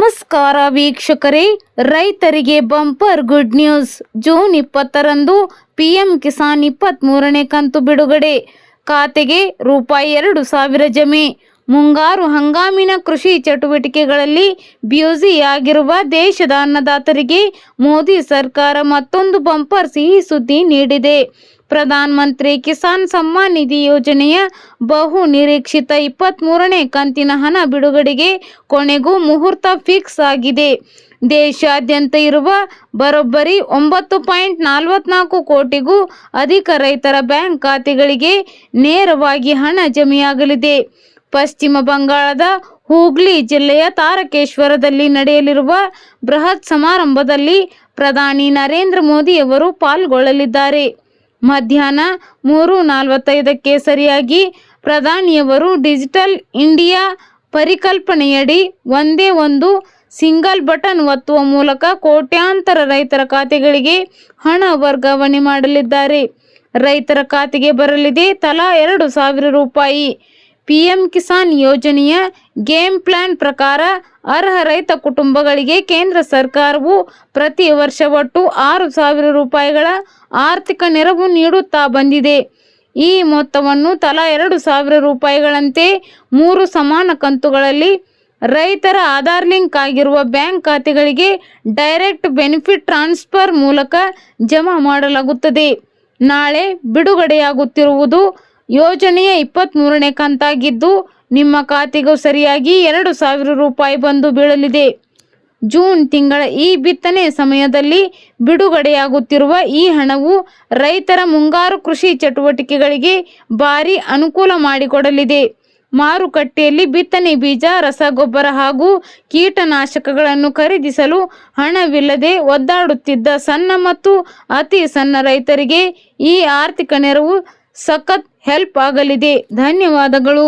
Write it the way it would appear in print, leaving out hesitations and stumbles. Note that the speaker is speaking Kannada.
ನಮಸ್ಕಾರ ವೀಕ್ಷಕರೇ, ರೈತರಿಗೆ ಬಂಪರ್ ಗುಡ್ ನ್ಯೂಸ್. ಜೂನ್ 20ರಂದು ಪಿಎಂ ಕಿಸಾನ್ 23ನೇ ಕಂತು ಬಿಡುಗಡೆ. ಖಾತೆಗೆ ₹2,000 ಜಮೆ. ಮುಂಗಾರು ಹಂಗಾಮಿನ ಕೃಷಿ ಚಟುವಟಿಕೆಗಳಲ್ಲಿ ಬ್ಯುಸಿಯಾಗಿರುವ ದೇಶದ ಅನ್ನದಾತರಿಗೆ ಮೋದಿ ಸರ್ಕಾರ ಮತ್ತೊಂದು ಬಂಪರ್ ಸಿಹಿ ಸುದ್ದಿ ನೀಡಿದೆ. ಪ್ರಧಾನ ಮಂತ್ರಿ ಕಿಸಾನ್ ಸಮ್ಮಾನ್ ನಿಧಿ ಯೋಜನೆಯ ಬಹು ನಿರೀಕ್ಷಿತ 23ನೇ ಕಂತಿನ ಹಣ ಬಿಡುಗಡೆಗೆ ಕೊನೆಗೂ ಮುಹೂರ್ತ ಫಿಕ್ಸ್ ಆಗಿದೆ. ದೇಶಾದ್ಯಂತ ಇರುವ ಬರೋಬ್ಬರಿ 9.44 ಕೋಟಿಗೂ ಅಧಿಕ ರೈತರ ಬ್ಯಾಂಕ್ ಖಾತೆಗಳಿಗೆ ನೇರವಾಗಿ ಹಣ ಜಮೆಯಾಗಲಿದೆ. ಪಶ್ಚಿಮ ಬಂಗಾಳದ ಹೂಗ್ಲಿ ಜಿಲ್ಲೆಯ ತಾರಕೇಶ್ವರದಲ್ಲಿ ನಡೆಯಲಿರುವ ಬೃಹತ್ ಸಮಾರಂಭದಲ್ಲಿ ಪ್ರಧಾನಿ ನರೇಂದ್ರ ಮೋದಿ ಅವರು ಪಾಲ್ಗೊಳ್ಳಲಿದ್ದಾರೆ. ಮಧ್ಯಾಹ್ನ 3:45ಕ್ಕೆ ಸರಿಯಾಗಿ ಪ್ರಧಾನಿಯವರು ಡಿಜಿಟಲ್ ಇಂಡಿಯಾ ಪರಿಕಲ್ಪನೆಯಡಿ ಒಂದೇ ಒಂದು ಸಿಂಗಲ್ ಬಟನ್ ಒತ್ತುವ ಮೂಲಕ ಕೋಟ್ಯಾಂತರ ರೈತರ ಖಾತೆಗಳಿಗೆ ಹಣ ವರ್ಗಾವಣೆ ಮಾಡಲಿದ್ದಾರೆ. ರೈತರ ಖಾತೆಗೆ ಬರಲಿದೆ ತಲಾ ₹2,000. ಪಿಎಂ ಕಿಸಾನ್ ಯೋಜನೆಯ ಗೇಮ್ ಪ್ಲಾನ್ ಪ್ರಕಾರ ಅರ್ಹ ರೈತ ಕುಟುಂಬಗಳಿಗೆ ಕೇಂದ್ರ ಸರ್ಕಾರವು ಪ್ರತಿ ವರ್ಷ ಒಟ್ಟು ₹6,000 ಆರ್ಥಿಕ ನೆರವು ನೀಡುತ್ತಾ ಬಂದಿದೆ. ಈ ಮೊತ್ತವನ್ನು ತಲಾ ₹2,000 3 ಸಮಾನ ಕಂತುಗಳಲ್ಲಿ ರೈತರ ಆಧಾರ್ ಲಿಂಕ್ ಆಗಿರುವ ಬ್ಯಾಂಕ್ ಖಾತೆಗಳಿಗೆ ಡೈರೆಕ್ಟ್ ಬೆನಿಫಿಟ್ ಟ್ರಾನ್ಸ್ಫರ್ ಮೂಲಕ ಜಮಾ ಮಾಡಲಾಗುತ್ತದೆ. ನಾಳೆ ಬಿಡುಗಡೆಯಾಗುತ್ತಿರುವುದು ಯೋಜನೆಯ 23ನೇ ಕಂತಾಗಿದ್ದು, ನಿಮ್ಮ ಖಾತೆಗೂ ಸರಿಯಾಗಿ ₹2,000 ಬಂದು ಬೀಳಲಿದೆ. ಜೂನ್ ತಿಂಗಳ ಈ ಬಿತ್ತನೆ ಸಮಯದಲ್ಲಿ ಬಿಡುಗಡೆಯಾಗುತ್ತಿರುವ ಈ ಹಣವು ರೈತರ ಮುಂಗಾರು ಕೃಷಿ ಚಟುವಟಿಕೆಗಳಿಗೆ ಭಾರಿ ಅನುಕೂಲ ಮಾಡಿಕೊಡಲಿದೆ. ಮಾರುಕಟ್ಟೆಯಲ್ಲಿ ಬಿತ್ತನೆ ಬೀಜ, ರಸಗೊಬ್ಬರ ಹಾಗೂ ಕೀಟನಾಶಕಗಳನ್ನು ಖರೀದಿಸಲು ಹಣವಿಲ್ಲದೆ ಒದ್ದಾಡುತ್ತಿದ್ದ ಸಣ್ಣ ಮತ್ತು ಅತಿ ಸಣ್ಣ ರೈತರಿಗೆ ಈ ಆರ್ಥಿಕ ನೆರವು ಸಖತ್ ಹೆಲ್ಪ್ ಆಗಲಿದೆ. ಧನ್ಯವಾದಗಳು.